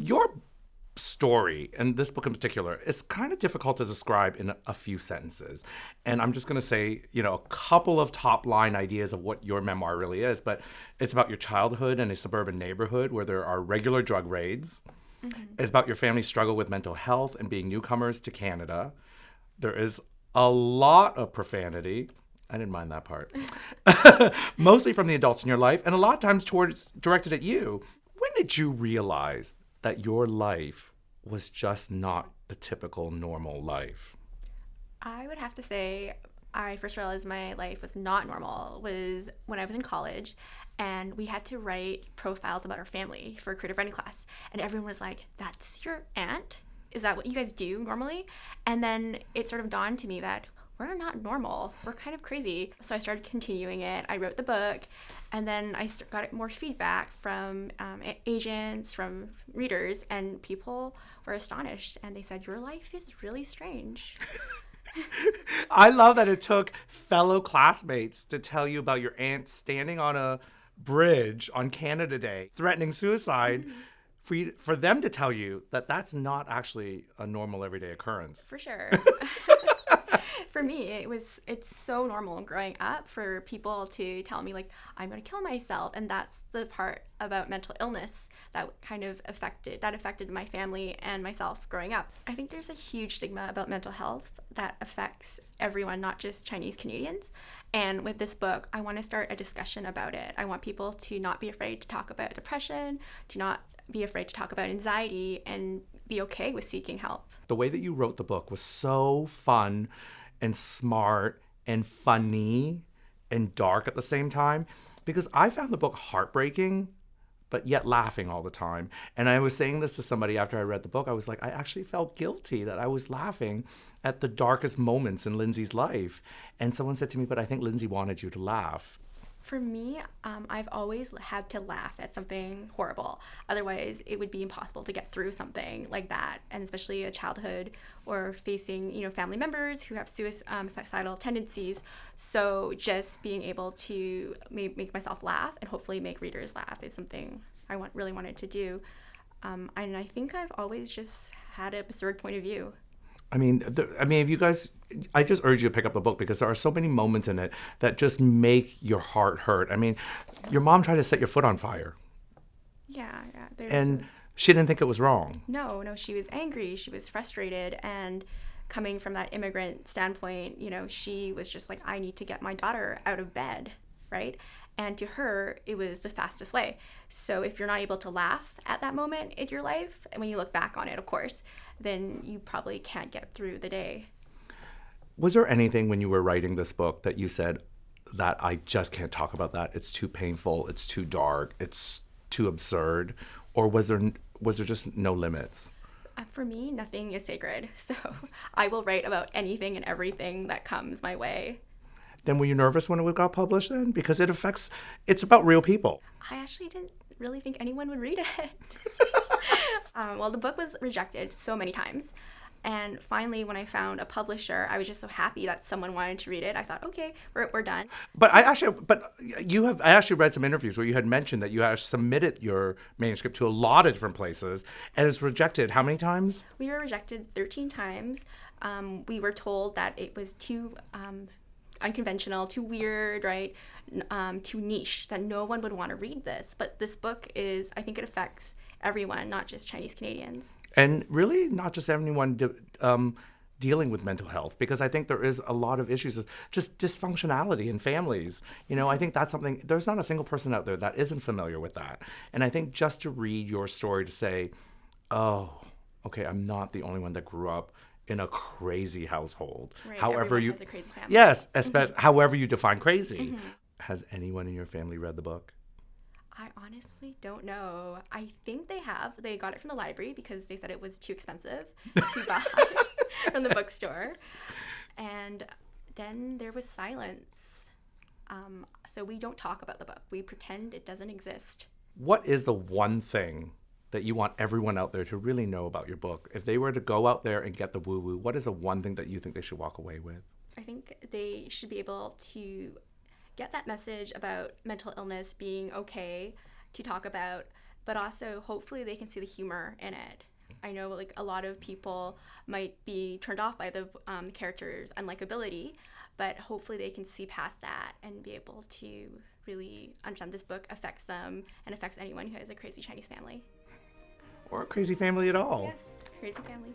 Your story, and this book in particular, is kind of difficult to describe in a few sentences. And I'm just going to say, a couple of top line ideas of what your memoir really is. But it's about your childhood in a suburban neighborhood where there are regular drug raids. Mm-hmm. It's about your family's struggle with mental health and being newcomers to Canada. There is a lot of profanity. I didn't mind that part. Mostly from the adults in your life, and a lot of times directed at you. When did you realize that your life was just not the typical normal life? I would have to say I first realized my life was not normal was when I was in college, and we had to write profiles about our family for a creative writing class. And everyone was like, "That's your aunt? Is that what you guys do normally?" And then it sort of dawned to me that we're not normal. We're kind of crazy. So I started continuing it. I wrote the book, and then I got more feedback from agents, from readers, and people were astonished. And they said, "Your life is really strange." I love that it took fellow classmates to tell you about your aunt standing on a bridge on Canada Day, threatening suicide, for them to tell you that that's not actually a normal everyday occurrence. For sure. For me, it's so normal growing up for people to tell me, like, I'm going to kill myself. And that's the part about mental illness that kind of affected my family and myself growing up. I think there's a huge stigma about mental health that affects everyone, not just Chinese Canadians. And with this book, I want to start a discussion about it. I want people to not be afraid to talk about depression, to not be afraid to talk about anxiety, and be okay with seeking help. The way that you wrote the book was so fun and smart and funny and dark at the same time, because I found the book heartbreaking, but yet laughing all the time. And I was saying this to somebody after I read the book. I was like, I actually felt guilty that I was laughing at the darkest moments in Lindsay's life. And someone said to me, but I think Lindsay wanted you to laugh. For me, I've always had to laugh at something horrible. Otherwise, it would be impossible to get through something like that, and especially a childhood or facing, family members who have suicidal tendencies. So just being able to make myself laugh and hopefully make readers laugh is something I really wanted to do. And I think I've always just had an absurd point of view. If you guys, I just urge you to pick up the book, because there are so many moments in it that just make your heart hurt. I mean, your mom tried to set your foot on fire. Yeah. And she didn't think it was wrong. No, she was angry. She was frustrated. And coming from that immigrant standpoint, she was just like, I need to get my daughter out of bed, right? And to her, it was the fastest way. So if you're not able to laugh at that moment in your life, and when you look back on it, of course, then you probably can't get through the day. Was there anything when you were writing this book that you said that I just can't talk about that? It's too painful. It's too dark. It's too absurd. Or was there just no limits? For me, nothing is sacred. So I will write about anything and everything that comes my way. Then were you nervous when it got published then? Because it's about real people. I actually didn't really think anyone would read it. Well, the book was rejected so many times. And finally, when I found a publisher, I was just so happy that someone wanted to read it. I thought, okay, we're done. But I actually read some interviews where you had mentioned that you had submitted your manuscript to a lot of different places, and it's rejected how many times? We were rejected 13 times. We were told that it was too unconventional, too weird, right? Too niche, that no one would want to read this. But this book I think it affects everyone, not just Chinese Canadians. And really not just everyone dealing with mental health, because I think there is a lot of issues, just dysfunctionality in families. I think that's something, there's not a single person out there that isn't familiar with that. And I think just to read your story, to say, oh, okay, I'm not the only one that grew up in a crazy household. Right, however everyone has a crazy family. Yes, however you define crazy. Mm-hmm. Has anyone in your family read the book? I honestly don't know. I think they have. They got it from the library because they said it was too expensive to buy from the bookstore. And then there was silence. So we don't talk about the book. We pretend it doesn't exist. What is the one thing that you want everyone out there to really know about your book? If they were to go out there and get the woo-woo, what is the one thing that you think they should walk away with? I think they should be able to get that message about mental illness being okay, to talk about but also hopefully they can see the humor in it. I know like a lot of people might be turned off by the character's unlikability, but hopefully they can see past that and be able to really understand this book affects them and affects anyone who has a crazy Chinese family. Or a crazy family at all. Yes, crazy family.